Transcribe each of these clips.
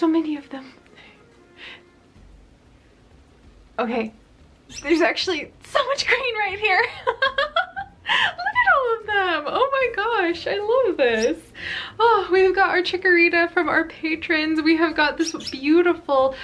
so many of them. Okay, there's actually so much green right here. Look at all of them. Oh my gosh, I love this. Oh, we've got our chikorita from our patrons. We have got this beautiful,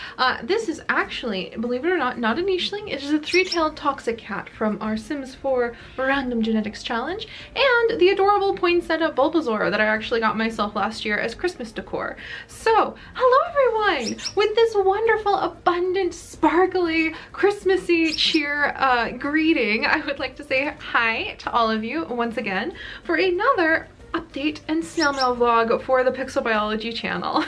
this is actually, believe it or not a nicheling. It is a three-tailed toxic cat from our Sims 4 Random Genetics Challenge, and the adorable poinsettia Bulbasaur that I actually got myself last year as Christmas decor. So, hello everyone! With this wonderful, abundant, sparkly, Christmassy cheer greeting, I would like to say hi to all of you once again for another update and snail mail vlog for the Pixel Biology channel.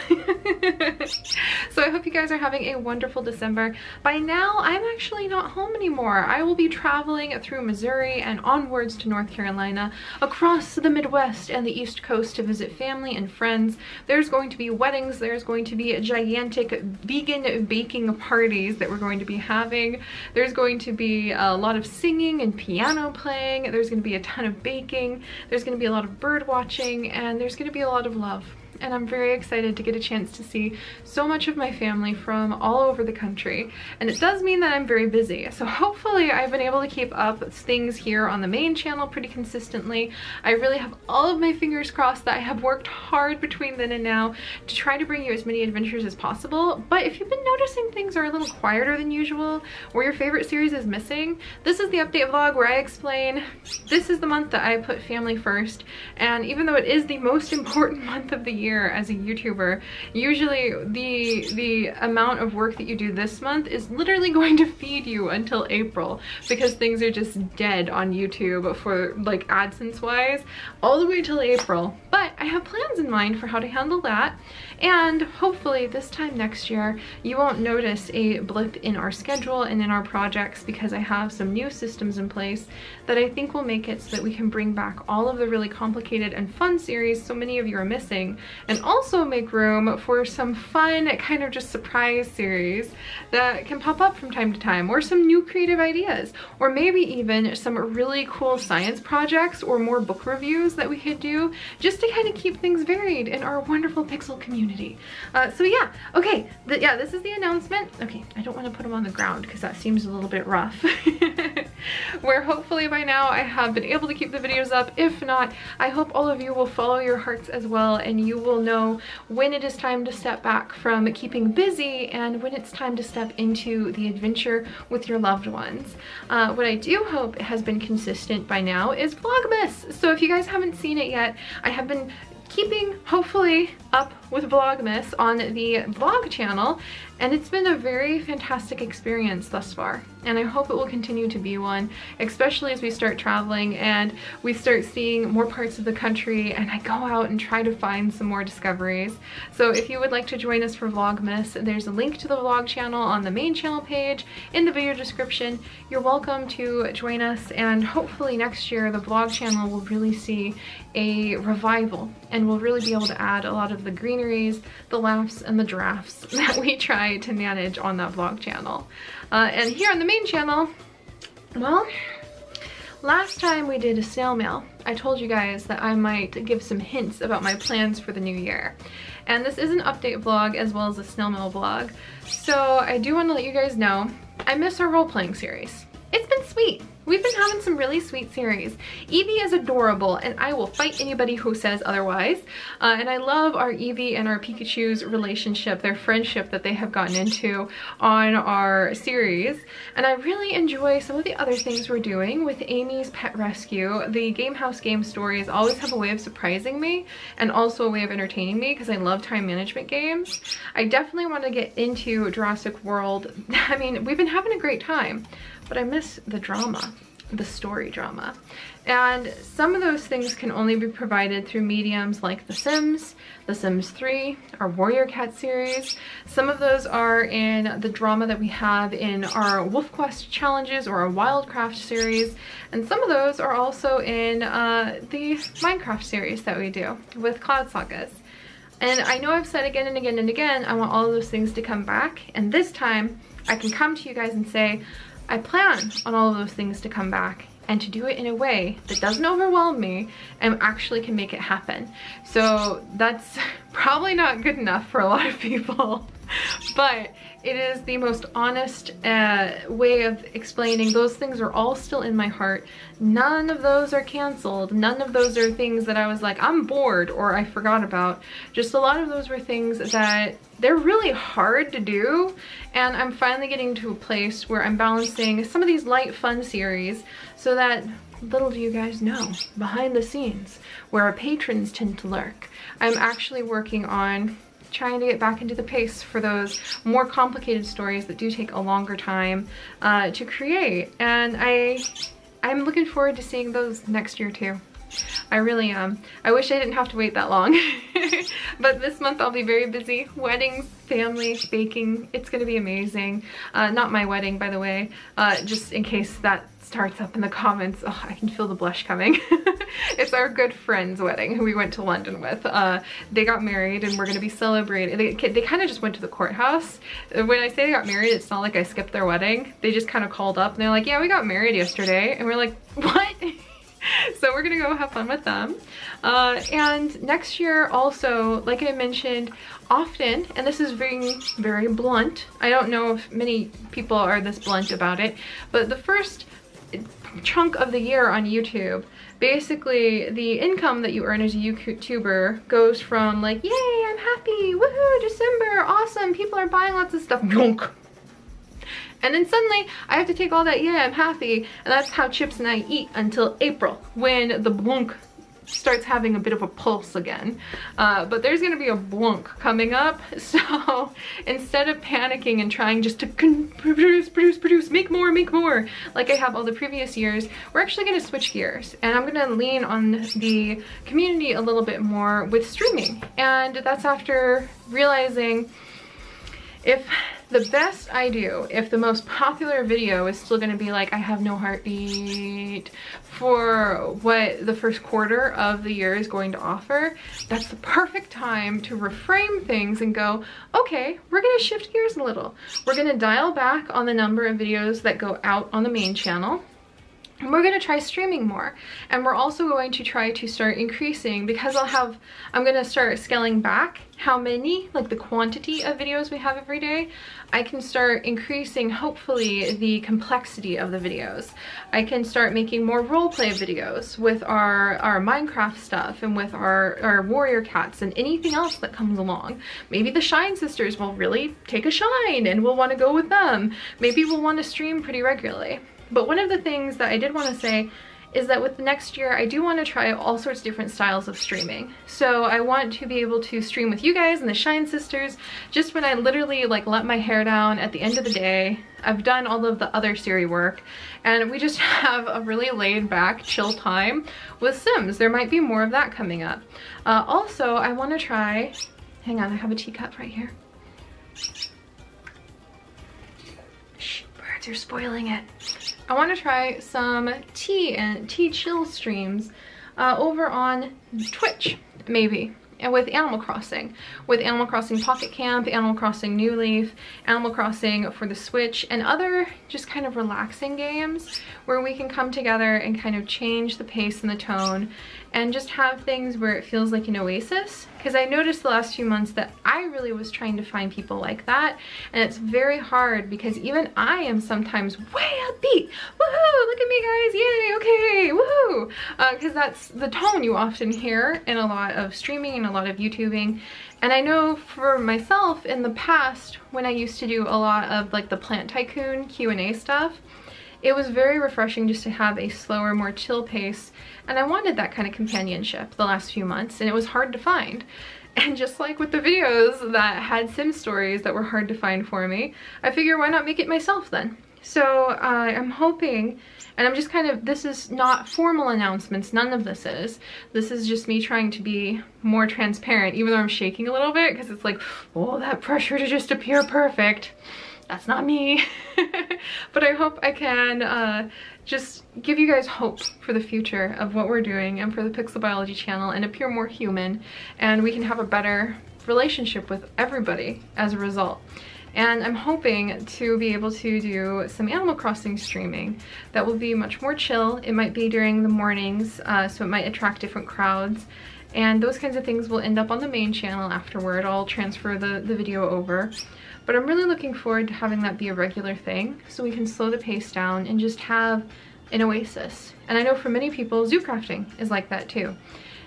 So I hope you guys are having a wonderful December. By now, I'm actually not home anymore. I will be traveling through Missouri and onwards to North Carolina, across the Midwest and the East Coast to visit family and friends. There's going to be weddings, there's going to be gigantic vegan baking parties that we're going to be having. There's going to be a lot of singing and piano playing. There's going to be a ton of baking. There's going to be a lot of bird watching, and there's going to be a lot of love. And I'm very excited to get a chance to see so much of my family from all over the country. And it does mean that I'm very busy. So hopefully I've been able to keep up things here on the main channel pretty consistently. I really have all of my fingers crossed that I have worked hard between then and now to try to bring you as many adventures as possible. But if you've been noticing things are a little quieter than usual, or your favorite series is missing, this is the update vlog where I explain this is the month that I put family first. And even though it is the most important month of the year as a YouTuber, usually the amount of work that you do this month is literally going to feed you until April, because things are just dead on YouTube for like AdSense wise all the way till April. But I have plans in mind for how to handle that, and hopefully this time next year you won't notice a blip in our schedule and in our projects, because I have some new systems in place that I think will make it so that we can bring back all of the really complicated and fun series so many of you are missing, and also make room for some fun kind of just surprise series that can pop up from time to time, or some new creative ideas, or maybe even some really cool science projects or more book reviews that we could do, just to kind of keep things varied in our wonderful Pixel community. So yeah, okay, yeah, this is the announcement. Okay, I don't want to put them on the ground because that seems a little bit rough. Where hopefully by now I have been able to keep the videos up. If not, I hope all of you will follow your hearts as well, and you will know when it is time to step back from keeping busy and when it's time to step into the adventure with your loved ones. What I do hope has been consistent by now is Vlogmas. So if you guys haven't seen it yet, I have been keeping hopefully up with Vlogmas on the vlog channel, and it's been a very fantastic experience thus far, and I hope it will continue to be one, especially as we start traveling and we start seeing more parts of the country and I go out and try to find some more discoveries. So if you would like to join us for Vlogmas, there's a link to the vlog channel on the main channel page in the video description. You're welcome to join us, and hopefully next year the vlog channel will really see a revival, and we'll really be able to add a lot of the greeneries, the laughs, and the drafts that we try to manage on that vlog channel. And here on the main channel, well, last time we did a snail mail, I told you guys that I might give some hints about my plans for the new year. And this is an update vlog as well as a snail mail vlog. So I do want to let you guys know, I miss our role-playing series. It's been sweet. We've been having some really sweet series. Eevee is adorable, and I will fight anybody who says otherwise. And I love our Eevee and our Pikachu's relationship, their friendship that they have gotten into on our series. And I really enjoy some of the other things we're doing with Amy's Pet Rescue. The Gamehouse game stories always have a way of surprising me, and also a way of entertaining me, because I love time management games. I definitely want to get into Jurassic World. I mean, we've been having a great time, but I miss the drama, the story drama. And some of those things can only be provided through mediums like The Sims 3, our Warrior Cat series. Some of those are in the drama that we have in our Wolf Quest challenges or our Wildcraft series. And some of those are also in the Minecraft series that we do with Cloud Sagas. And I know I've said again and again and again, I want all of those things to come back. And this time I can come to you guys and say, I plan on all of those things to come back, and to do it in a way that doesn't overwhelm me and actually can make it happen. So that's probably not good enough for a lot of people, but it is the most honest way of explaining. Those things are all still in my heart. None of those are canceled. None of those are things that I was like, I'm bored or I forgot about. Just a lot of those were things that they're really hard to do. And I'm finally getting to a place where I'm balancing some of these light fun series so that little do you guys know, behind the scenes where our patrons tend to lurk, I'm actually working on trying to get back into the pace for those more complicated stories that do take a longer time to create. And I'm looking forward to seeing those next year too. I really am. I wish I didn't have to wait that long. But this month I'll be very busy. Weddings, family, baking. It's gonna be amazing. Not my wedding, by the way, just in case that starts up in the comments. Oh, I can feel the blush coming. It's our good friend's wedding who we went to London with. They got married and we're gonna be celebrating. They kind of just went to the courthouse. When I say they got married, it's not like I skipped their wedding. They just kind of called up and they're like, yeah, we got married yesterday. And we're like, what? So we're gonna go have fun with them. And next year also, like I mentioned, often, and this is very, very blunt. I don't know if many people are this blunt about it, but the first chunk of the year on YouTube, basically the income that you earn as a YouTuber goes from like, yay, I'm happy, woohoo, December, awesome, people are buying lots of stuff, bonk. And then suddenly I have to take all that, yeah, I'm happy, and that's how Chips and I eat until April, when the blunk starts having a bit of a pulse again. But there's gonna be a blunk coming up, so instead of panicking and trying just to produce, make more, like I have all the previous years, we're actually gonna switch gears, and I'm gonna lean on the community a little bit more with streaming. And that's after realizing if the best I do, if the most popular video is still gonna be like, I have no heartbeat for what the first quarter of the year is going to offer, that's the perfect time to reframe things and go, okay, we're gonna shift gears a little. We're gonna dial back on the number of videos that go out on the main channel. And we're gonna try streaming more. And we're also going to try to start increasing, because I'm gonna start scaling back how many, like the quantity of videos we have every day. I can start increasing, hopefully, the complexity of the videos. I can start making more roleplay videos with our Minecraft stuff and with our warrior cats and anything else that comes along. Maybe the Shine sisters will really take a shine and we'll wanna go with them. Maybe we'll wanna stream pretty regularly. But one of the things that I did want to say is that with the next year, I do want to try all sorts of different styles of streaming. So I want to be able to stream with you guys and the Shine sisters just when I literally like let my hair down at the end of the day. I've done all of the other Seri work and we just have a really laid back, chill time with Sims. There might be more of that coming up. Also, I want to try, hang on, I have a teacup right here. Shh, birds are spoiling it. I want to try some tea and tea chill streams over on Twitch, maybe, and with Animal Crossing. With Animal Crossing Pocket Camp, Animal Crossing New Leaf, Animal Crossing for the Switch, and other just kind of relaxing games where we can come together and kind of change the pace and the tone and just have things where it feels like an oasis. Because I noticed the last few months that I really was trying to find people like that, and it's very hard because even I am sometimes way upbeat. Woohoo, look at me guys, yay, okay, woohoo. Because that's the tone you often hear in a lot of streaming and a lot of YouTubing. And I know for myself in the past, when I used to do a lot of like the Plant Tycoon Q&A stuff, it was very refreshing just to have a slower, more chill pace, and I wanted that kind of companionship the last few months, and it was hard to find. And just like with the videos that had Sim stories that were hard to find for me, I figure why not make it myself then? So I'm hoping, and I'm just kind of, this is not formal announcements, none of this is. This is just me trying to be more transparent, even though I'm shaking a little bit, because it's like, oh, that pressure to just appear perfect. That's not me. But I hope I can just give you guys hope for the future of what we're doing and for the Pixel Biology channel and appear more human, and we can have a better relationship with everybody as a result. And I'm hoping to be able to do some Animal Crossing streaming that will be much more chill. It might be during the mornings, so it might attract different crowds. And those kinds of things will end up on the main channel afterward. I'll transfer the video over. But I'm really looking forward to having that be a regular thing so we can slow the pace down and just have an oasis. And I know for many people, zoo crafting is like that too.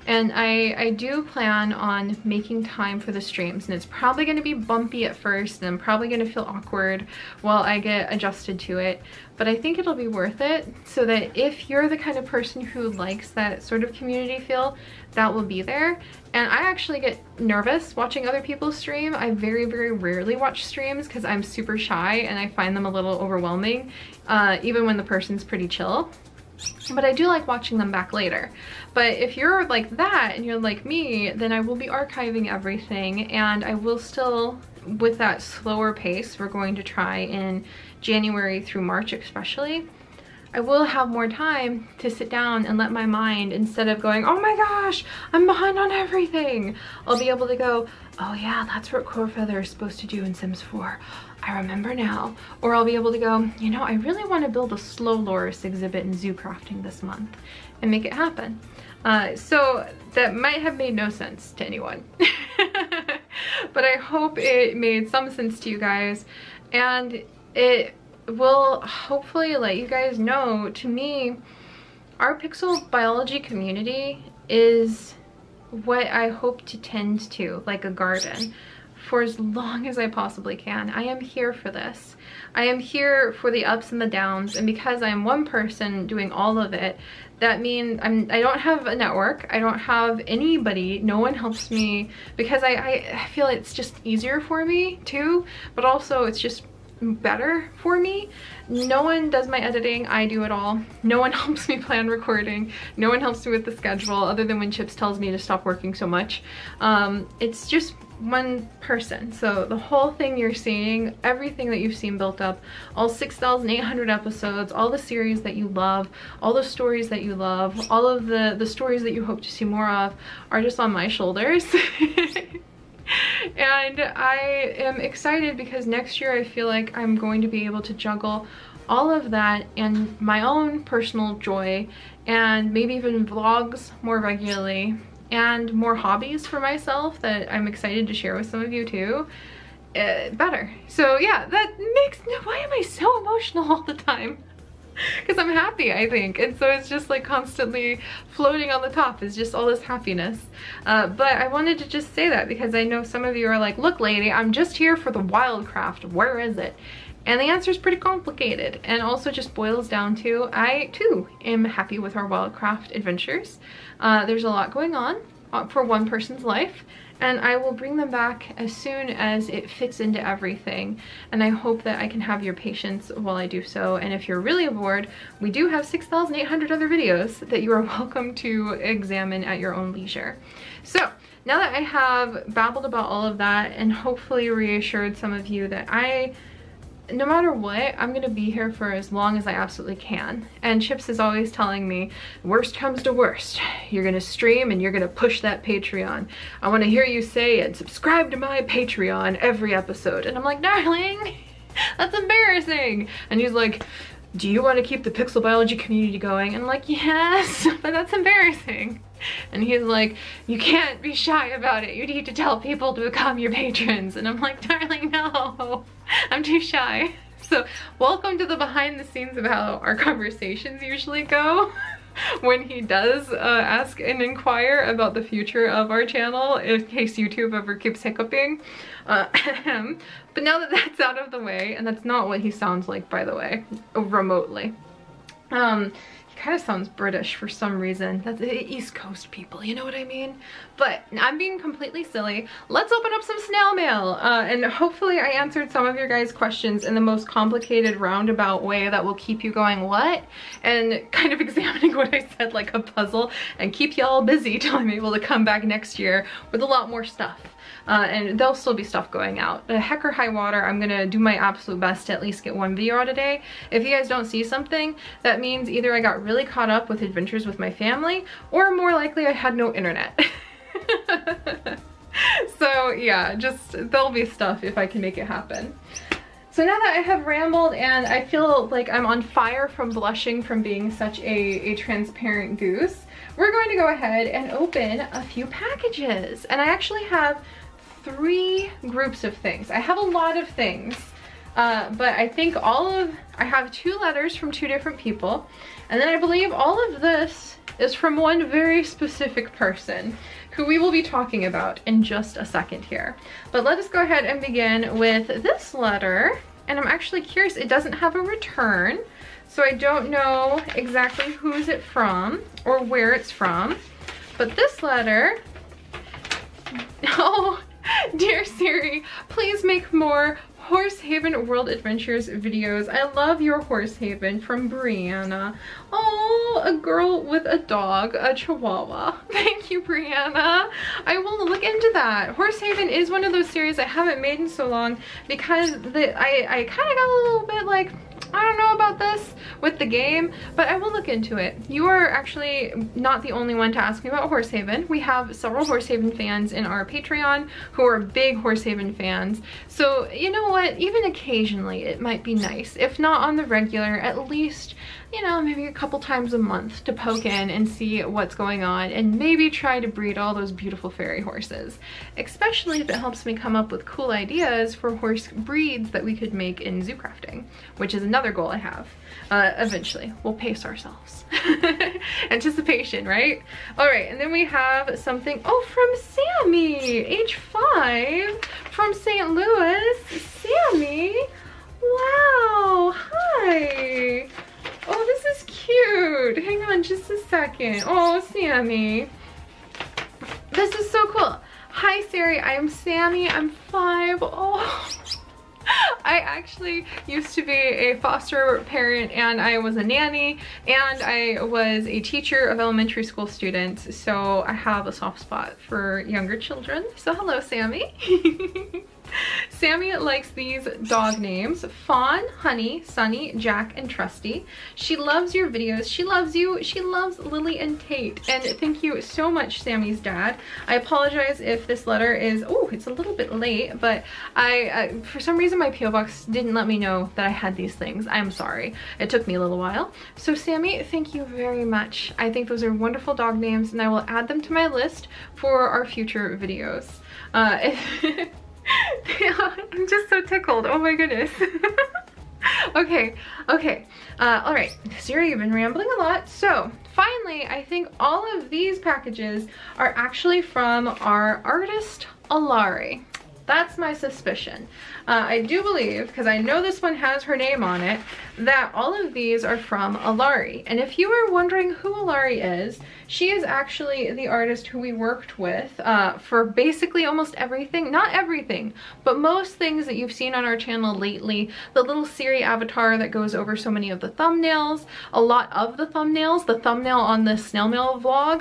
And I do plan on making time for the streams, and it's probably going to be bumpy at first, and I'm probably going to feel awkward while I get adjusted to it, but I think it'll be worth it, so that if you're the kind of person who likes that sort of community feel, that will be there. And I actually get nervous watching other people stream. I very, very rarely watch streams because I'm super shy and I find them a little overwhelming, even when the person's pretty chill. But I do like watching them back later. But if you're like that and you're like me, then I will be archiving everything, and I will still, with that slower pace we're going to try in January through March especially, I will have more time to sit down and let my mind, instead of going, oh my gosh, I'm behind on everything, I'll be able to go, oh yeah, that's what Crowfeather is supposed to do in Sims 4. I remember now. Or I'll be able to go, you know, I really want to build a slow loris exhibit in zoo crafting this month and make it happen. So that might have made no sense to anyone. But I hope it made some sense to you guys, and it will hopefully let you guys know, to me, our pixel biology community is what I hope to tend to, like a garden, for as long as I possibly can. I am here for this. I am here for the ups and the downs, and because I am one person doing all of it, that means I don't have a network, I don't have anybody, no one helps me, because I feel it's just easier for me too, but also it's just better for me. No one does my editing, I do it all. No one helps me plan recording. No one helps me with the schedule, other than when Chips tells me to stop working so much. It's just one person. So the whole thing you're seeing, everything that you've seen built up, all 6,800 episodes, all the series that you love, all the stories that you love, all of the stories that you hope to see more of, are just on my shoulders. And I am excited because next year I feel like I'm going to be able to juggle all of that and my own personal joy, and maybe even vlogs more regularly, and more hobbies for myself that I'm excited to share with some of you too, better. So yeah, that makes, why am I so emotional all the time? Because I'm happy, I think, and so it's just like constantly floating on the top is just all this happiness. But I wanted to just say that because I know some of you are like, look lady, I'm just here for the wildcraft, where is it? And the answer is pretty complicated, and also just boils down to, I too am happy with our wildcraft adventures. There's a lot going on for one person's life, and I will bring them back as soon as it fits into everything. And I hope that I can have your patience while I do so. And if you're really bored, we do have 6,800 other videos that you are welcome to examine at your own leisure. So now that I have babbled about all of that and hopefully reassured some of you that no matter what, I'm gonna be here for as long as I absolutely can. And Chips is always telling me, worst comes to worst, you're gonna stream and you're gonna push that Patreon. I wanna hear you say it, subscribe to my Patreon every episode. And I'm like, darling, that's embarrassing. And he's like, do you want to keep the pixel biology community going? And I'm like, yes, but that's embarrassing. And he's like, you can't be shy about it. You need to tell people to become your patrons. And I'm like, darling, no, I'm too shy. So welcome to the behind the scenes of how our conversations usually go when he does ask and inquire about the future of our channel, in case YouTube ever keeps hiccuping. But now that that's out of the way, and that's not what he sounds like, by the way, remotely. He kind of sounds British for some reason. That's East Coast people, you know what I mean? But I'm being completely silly. Let's open up some snail mail. And hopefully I answered some of your guys' questions in the most complicated roundabout way that will keep you going, what? And kind of examining what I said like a puzzle, and keep y'all busy till I'm able to come back next year with a lot more stuff. And there'll still be stuff going out. Heck or high water, I'm gonna do my absolute best to at least get one video out a day. If you guys don't see something, that means either I got really caught up with adventures with my family, or more likely I had no internet. So yeah, just there'll be stuff if I can make it happen. So now that I have rambled and I feel like I'm on fire from blushing from being such a transparent goose, we're going to go ahead and open a few packages. And I actually have 3 groups of things. I have a lot of things, but I think I have 2 letters from 2 different people. And then I believe all of this is from one very specific person who we will be talking about in just a second here. But let us go ahead and begin with this letter. And I'm actually curious, it doesn't have a return, so I don't know exactly who's it from or where it's from. But this letter, oh, dear Seri, please make more Horsehaven World Adventures videos. I love your Horsehaven, from Brianna. Oh, a girl with a dog, a chihuahua. Thank you, Brianna. I will look into that. Horsehaven is one of those series I haven't made in so long because I kind of got a little bit like, I don't know about this with the game, but I will look into it. You are actually not the only one to ask me about Horsehaven. We have several Horsehaven fans in our Patreon who are big Horsehaven fans. So you know what, even occasionally it might be nice, if not on the regular, at least, you know, maybe a couple times a month to poke in and see what's going on and maybe try to breed all those beautiful fairy horses, especially if it helps me come up with cool ideas for horse breeds that we could make in zoo crafting, which is another goal I have. Eventually, we'll pace ourselves. Anticipation, right? All right, and then we have something, oh, from Sammy, age 5, from St. Louis. Sammy, wow, hi. Oh, this is cute. Hang on just a second. Oh, Sammy. This is so cool. Hi, Seri. I am Sammy. I'm 5. Oh. I actually used to be a foster parent, and I was a nanny, and I was a teacher of elementary school students, so I have a soft spot for younger children. So hello, Sammy. Sammy likes these dog names: Fawn, Honey, Sunny, Jack, and Trusty. She loves your videos. She loves you. She loves Lily and Tate. And thank you so much, Sammy's dad. I apologize if this letter is, oh, it's a little bit late, but I for some reason my P.O. box didn't let me know that I had these things. I'm sorry. It took me a little while. So Sammy, thank you very much. I think those are wonderful dog names, and I will add them to my list for our future videos. Yeah, I'm just so tickled. Oh my goodness. Okay. All right, Seri, you've been rambling a lot. So finally, I think all of these packages are actually from our artist, Alari. That's my suspicion. I do believe, because I know this one has her name on it, that all of these are from Alari. And if you were wondering who Alari is, she is actually the artist who we worked with for basically almost everything. Not everything, but most things that you've seen on our channel lately. The little Seri avatar that goes over so many of the thumbnails, a lot of the thumbnails, the thumbnail on the snail mail vlog,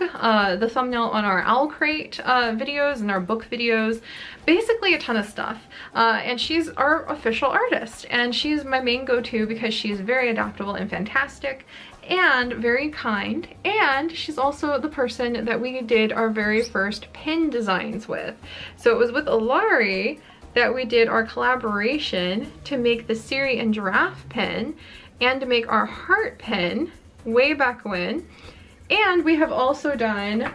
the thumbnail on our owl crate videos and our book videos, basically a ton of stuff. And she's our official artist, and she's my main go-to because she's very adaptable and fantastic and very kind, and she's also the person that we did our very first pin designs with. So it was with Alari that we did our collaboration to make the Seri and giraffe pin and to make our heart pin way back when. And we have also done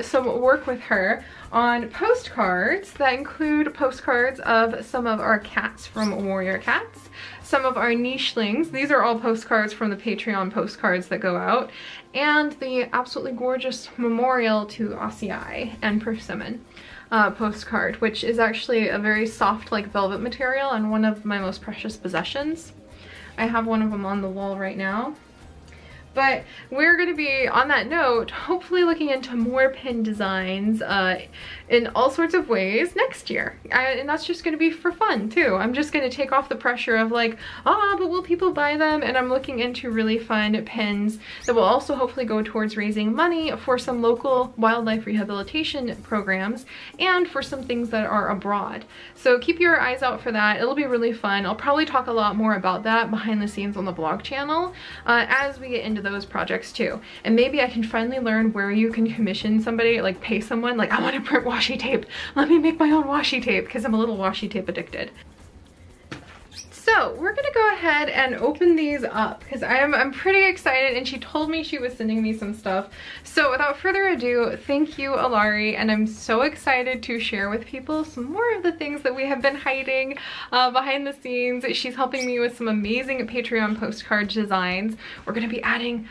some work with her on postcards that include postcards of some of our cats from Warrior Cats, some of our nichelings. These are all postcards from the Patreon postcards that go out, and the absolutely gorgeous memorial to Ossii and Persimmon postcard, which is actually a very soft, like velvet material and one of my most precious possessions. I have one of them on the wall right now. But we're going to be, on that note, hopefully looking into more pin designs in all sorts of ways next year. And that's just going to be for fun too. I'm just going to take off the pressure of like, but will people buy them? And I'm looking into really fun pins that will also hopefully go towards raising money for some local wildlife rehabilitation programs and for some things that are abroad. So keep your eyes out for that. It'll be really fun. I'll probably talk a lot more about that behind the scenes on the vlog channel as we get into into those projects too. And maybe I can finally learn where you can commission somebody, like pay someone, like I want to print washi tape. Let me make my own washi tape because I'm a little washi tape addicted. So we're gonna go ahead and open these up because I'm pretty excited, and she told me she was sending me some stuff. So without further ado, thank you, Alari, and I'm so excited to share with people some more of the things that we have been hiding behind the scenes. She's helping me with some amazing Patreon postcard designs. We're gonna be adding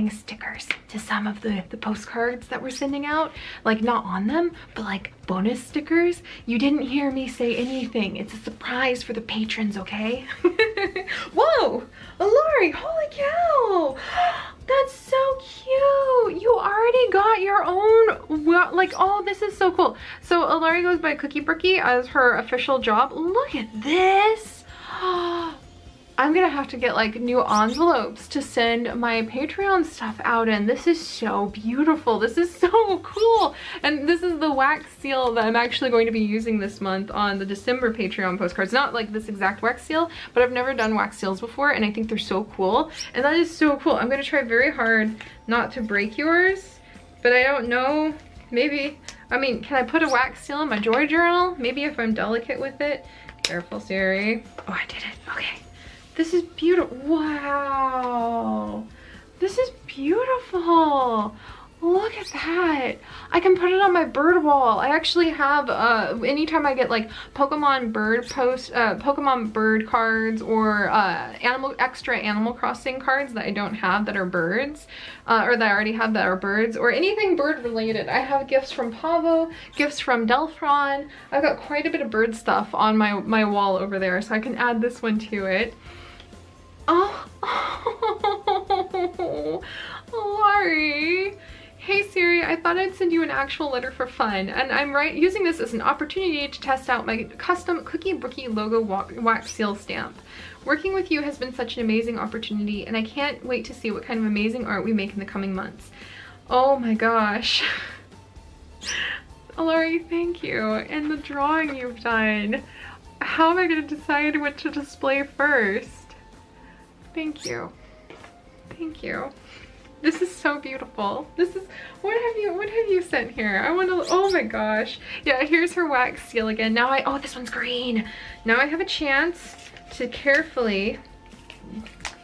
stickers to some of the postcards that we're sending out, like not on them, but like bonus stickers. You didn't hear me say anything. It's a surprise for the patrons, okay? Whoa, Alari, holy cow! That's so cute. You already got your own, like, oh, this is so cool. So Alari goes by Cookie Brookie as her official job. Look at this. I'm gonna have to get like new envelopes to send my Patreon stuff out in. This is so beautiful. This is so cool. And this is the wax seal that I'm actually going to be using this month on the December Patreon postcards. Not like this exact wax seal, but I've never done wax seals before, and I think they're so cool. And that is so cool. I'm gonna try very hard not to break yours, but I don't know. Maybe, I mean, can I put a wax seal in my joy journal? Maybe if I'm delicate with it. Careful, Seri. Oh, I did it. Okay. This is beautiful. Wow. This is beautiful. Look at that. I can put it on my bird wall. I actually have, anytime I get like Pokemon bird cards or extra Animal Crossing cards that I don't have that are birds, or that I already have that are birds, or anything bird related. I have gifts from Pavo, gifts from Delphron. I've got quite a bit of bird stuff on my wall over there, so I can add this one to it. Oh, Alari. Hey Seri, I thought I'd send you an actual letter for fun, and I'm using this as an opportunity to test out my custom Cookie Brookie logo wax seal stamp. Working with you has been such an amazing opportunity, and I can't wait to see what kind of amazing art we make in the coming months. Oh my gosh. Alari, thank you. And the drawing you've done. How am I going to decide what to display first? Thank you. Thank you. This is so beautiful. This is, what have you sent here? I want to, oh my gosh. Yeah, here's her wax seal again. Now oh, this one's green. Now I have a chance to carefully,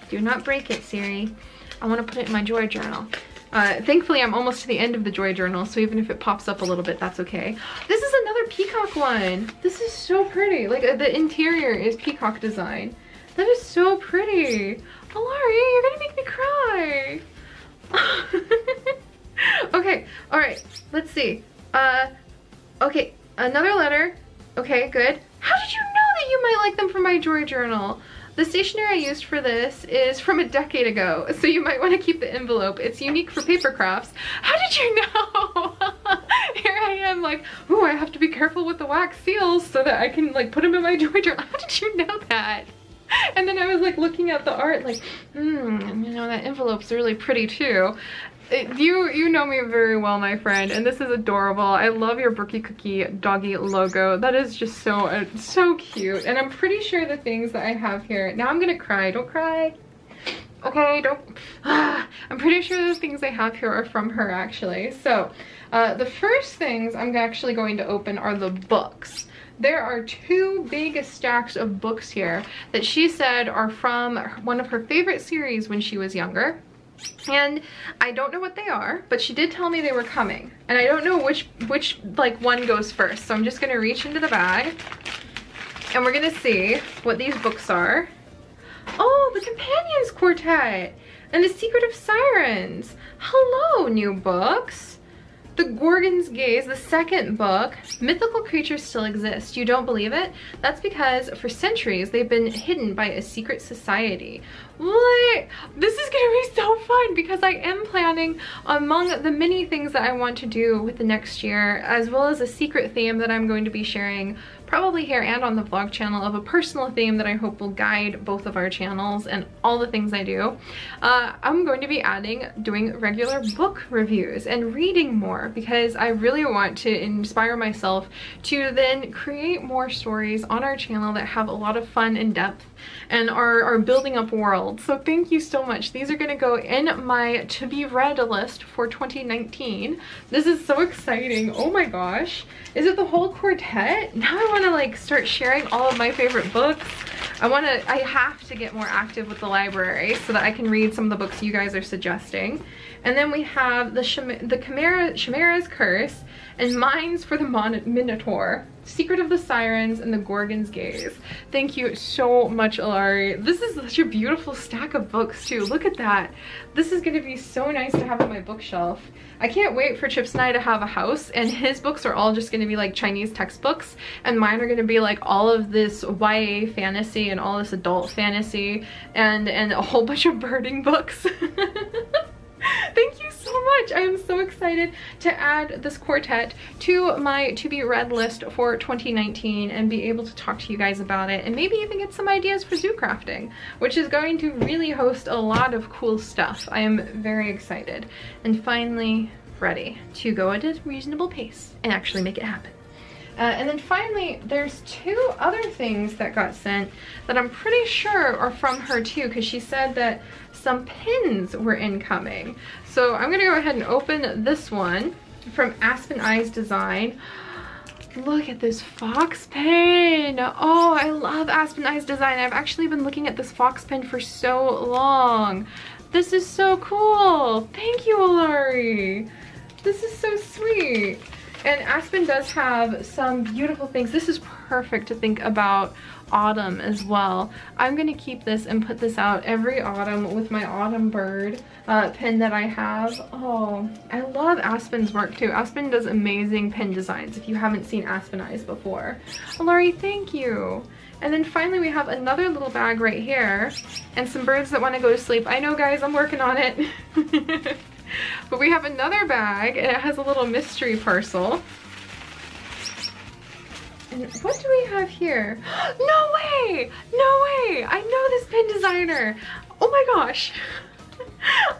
do not break it, Seri. I want to put it in my joy journal. Thankfully, I'm almost to the end of the joy journal, so even if it pops up a little bit, that's okay. This is another peacock one. This is so pretty. Like, the interior is peacock design. That is so pretty. Alari, you're gonna make me cry. Okay, all right, let's see. Okay, another letter. Okay, good. How did you know that you might like them from my joy journal? The stationery I used for this is from a decade ago, so you might want to keep the envelope. It's unique for paper crafts. How did you know? Here I am like, ooh, I have to be careful with the wax seals so that I can like put them in my joy journal. How did you know that? And then I was like looking at the art like, you know, that envelope's really pretty too. You know me very well, my friend, and this is adorable. I love your Brookie Cookie doggy logo. That is just so, so cute. And I'm pretty sure the things that I have here, now I'm gonna cry, don't cry. Okay, don't, I'm pretty sure the things I have here are from her actually. So, the first things I'm actually going to open are the books. There are two big stacks of books here that she said are from one of her favorite series when she was younger. And I don't know what they are, but she did tell me they were coming. And I don't know which like one goes first. So I'm just gonna reach into the bag and we're gonna see what these books are. Oh, the Companions Quartet and the Secret of Sirens. Hello, new books. The Gorgon's Gaze, the second book. Mythical creatures still exist. You don't believe it? That's because for centuries they've been hidden by a secret society. What? This is gonna be so fun because I am planning, among the many things that I want to do with the next year, as well as a secret theme that I'm going to be sharing probably here and on the vlog channel, of a personal theme that I hope will guide both of our channels and all the things I do. I'm going to be doing regular book reviews and reading more, because I really want to inspire myself to then create more stories on our channel that have a lot of fun and depth and are building up worlds. So thank you so much. These are going to go in my to be read list for 2019. This is so exciting. Oh my gosh. Is it the whole quartet? Now I want to like start sharing all of my favorite books. I have to get more active with the library so that I can read some of the books you guys are suggesting. And then we have the Chimera's Curse and Mines for the Minotaur, Secret of the Sirens, and the Gorgon's Gaze. Thank you so much, Alari. This is such a beautiful stack of books too. Look at that. This is gonna be so nice to have on my bookshelf. I can't wait for Chips and I to have a house, and his books are all just gonna be like Chinese textbooks, and mine are gonna be like all of this YA fantasy and all this adult fantasy and a whole bunch of birding books. Thank you so much. I am so excited to add this quartet to my to be read list for 2019 and be able to talk to you guys about it, and maybe even get some ideas for zoo crafting, which is going to really host a lot of cool stuff. I am very excited and finally ready to go at a reasonable pace and actually make it happen. And then finally, there's 2 other things that got sent that I'm pretty sure are from her too, because she said that some pins were incoming. So I'm gonna go ahead and open this one from Aspen Eyes Design. Look at this fox pin. Oh, I love Aspen Eyes Design. I've actually been looking at this fox pin for so long. This is so cool. Thank you, Alari. This is so sweet. And Aspen does have some beautiful things. This is perfect to think about autumn as well. I'm gonna keep this and put this out every autumn with my autumn bird pin that I have. Oh, I love Aspen's work too. Aspen does amazing pin designs if you haven't seen Aspen Eyes before. Alari, thank you. And then finally we have another little bag right here and some birds that want to go to sleep. I know, guys, I'm working on it. But we have another bag and it has a little mystery parcel. And what do we have here? No way! No way! I know this pin designer. Oh my gosh.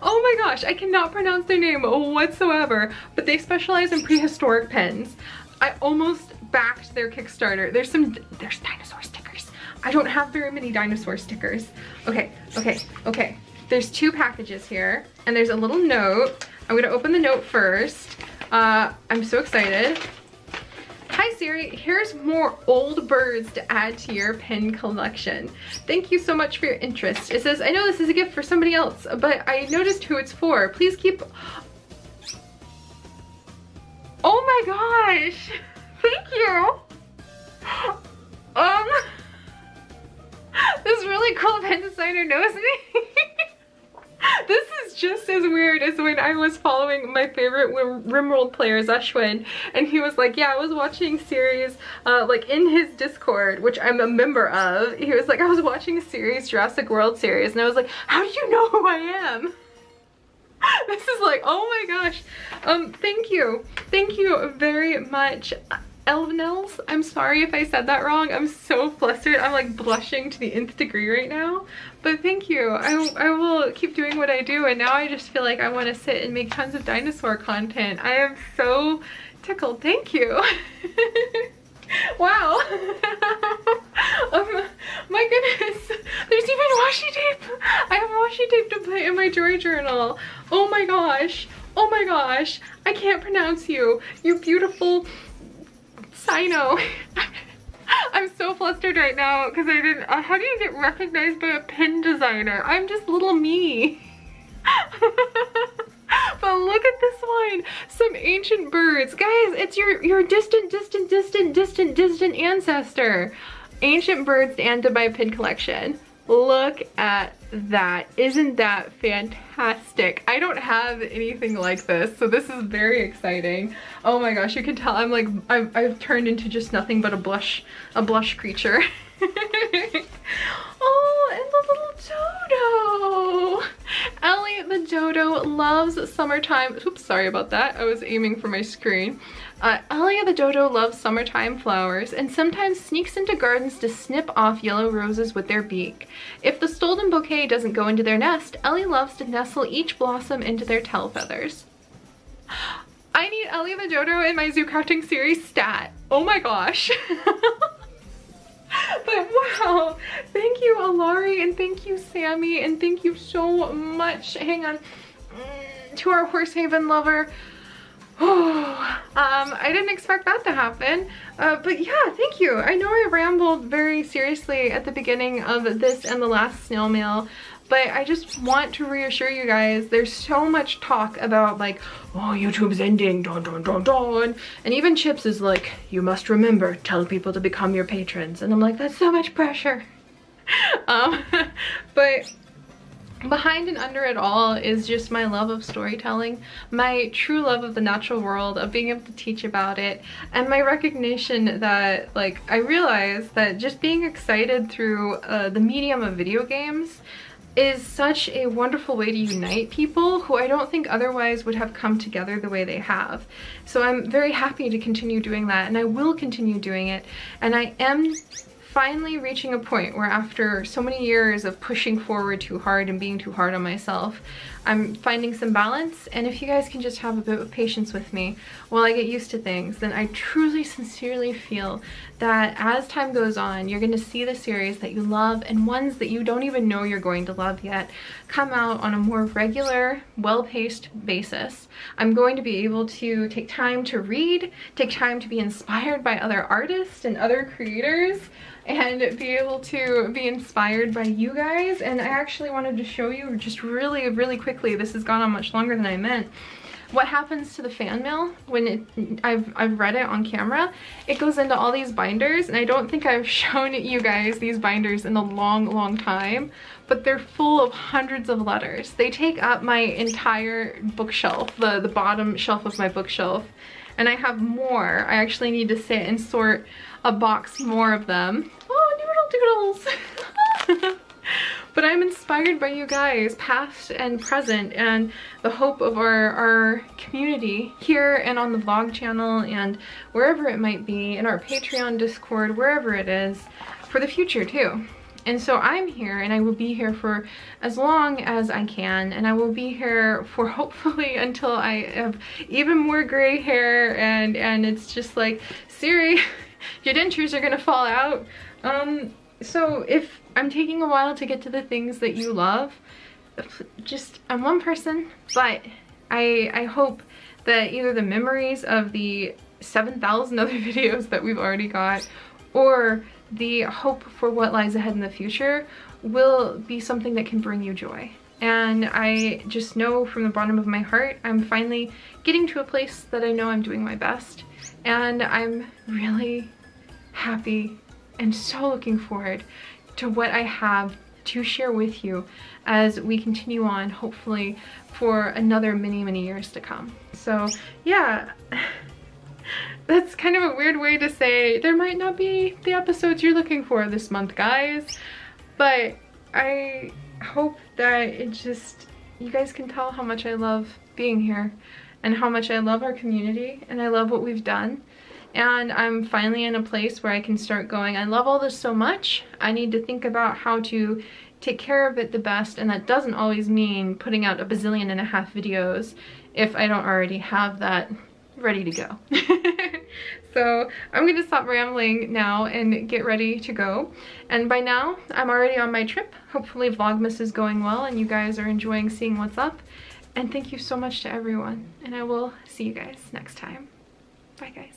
Oh my gosh, I cannot pronounce their name whatsoever, but they specialize in prehistoric pins. I almost backed their Kickstarter. There's dinosaur stickers. I don't have very many dinosaur stickers. Okay. There's 2 packages here, and there's a little note. I'm gonna open the note first. I'm so excited. Hi Seri, here's more old birds to add to your pin collection. Thank you so much for your interest. It says, I know this is a gift for somebody else, but I noticed who it's for. Please keep... Oh my gosh! Thank you! This really cool pin designer knows me. This is just as weird as when I was following my favorite Rimworld player, Ashwin, and he was like, yeah, I was watching series, like in his Discord, which I'm a member of. He was like, I was watching a series, Jurassic World series, and I was like, how do you know who I am? This is like, oh my gosh. Thank you. Thank you very much. Elvenels, I'm sorry if I said that wrong. I'm so flustered. I'm like blushing to the nth degree right now. But thank you. I will keep doing what I do, and now I just feel like I want to sit and make tons of dinosaur content. I am so tickled. Thank you. Wow. My goodness. There's even washi tape. I have washi tape to put in my joy journal. Oh my gosh. Oh my gosh. I can't pronounce you. You beautiful Sino. I'm so flustered right now because I didn't. How do you get recognized by a pin designer? I'm just little me. But look at this one. Some ancient birds. Guys, it's your distant ancestor. Ancient birds to add to my pin collection. Look at that. Isn't that fantastic? I don't have anything like this, so this is very exciting. Oh my gosh, you can tell I'm like, I've turned into just nothing but a blush creature. Oh, and the little dodo. Ellie the dodo loves summertime. Oops, sorry about that. I was aiming for my screen. Elia the dodo loves summertime flowers and sometimes sneaks into gardens to snip off yellow roses with their beak. If the stolen bouquet doesn't go into their nest, Ellie loves to nestle each blossom into their tail feathers. I need Elia the dodo in my zoo counting series stat. Oh my gosh. But wow, thank you Alari, and thank you Sammy, and thank you so much, hang on, to our Horsehaven lover. Oh, I didn't expect that to happen, but yeah, thank you. I know I rambled very seriously at the beginning of this and the last snail mail, but I just want to reassure you guys, there's so much talk about like, oh, YouTube's ending, dun dun dun dun, and even Chips is like, you must remember, tell people to become your patrons, and I'm like, that's so much pressure. But behind and under it all is just my love of storytelling, my true love of the natural world, of being able to teach about it, and my recognition that, like, I realize that just being excited through the medium of video games is such a wonderful way to unite people who I don't think otherwise would have come together the way they have. So I'm very happy to continue doing that, and I will continue doing it, and I am finally reaching a point where after so many years of pushing forward too hard and being too hard on myself, I'm finding some balance. And if you guys can just have a bit of patience with me while I get used to things, then I truly, sincerely feel that as time goes on, you're going to see the series that you love and ones that you don't even know you're going to love yet come out on a more regular, well-paced basis. I'm going to be able to take time to read, take time to be inspired by other artists and other creators, and be able to be inspired by you guys. And I actually wanted to show you just really quickly, this has gone on much longer than I meant, what happens to the fan mail when I've read it on camera. It goes into all these binders, and I don't think I've shown you guys these binders in a long time, but they're full of hundreds of letters. They take up my entire bookshelf, the bottom shelf of my bookshelf, and I have more. I actually need to sit and sort a box more of them. Oh, doodles. But I'm inspired by you guys, past and present, and the hope of our community here and on the vlog channel and wherever it might be, in our Patreon, Discord, wherever it is, for the future too. And so I'm here, and I will be here for as long as I can, and I will be here for hopefully until I have even more gray hair and it's just like, Seri, your dentures are gonna fall out. So if I'm taking a while to get to the things that you love, just, I'm one person, but I hope that either the memories of the 7,000 other videos that we've already got, or the hope for what lies ahead in the future, will be something that can bring you joy. And I just know from the bottom of my heart, I'm finally getting to a place that I know I'm doing my best, and I'm really happy and so looking forward to what I have to share with you as we continue on, hopefully for another many years to come. So yeah, that's kind of a weird way to say there might not be the episodes you're looking for this month, guys, but I hope that it just, you guys can tell how much I love being here and how much I love our community and I love what we've done. And I'm finally in a place where I can start going, I love all this so much, I need to think about how to take care of it the best, and that doesn't always mean putting out 1.5 billion videos if I don't already have that ready to go. So I'm gonna stop rambling now and get ready to go. And by now, I'm already on my trip. Hopefully Vlogmas is going well and you guys are enjoying seeing what's up. And thank you so much to everyone, and I will see you guys next time. Bye guys.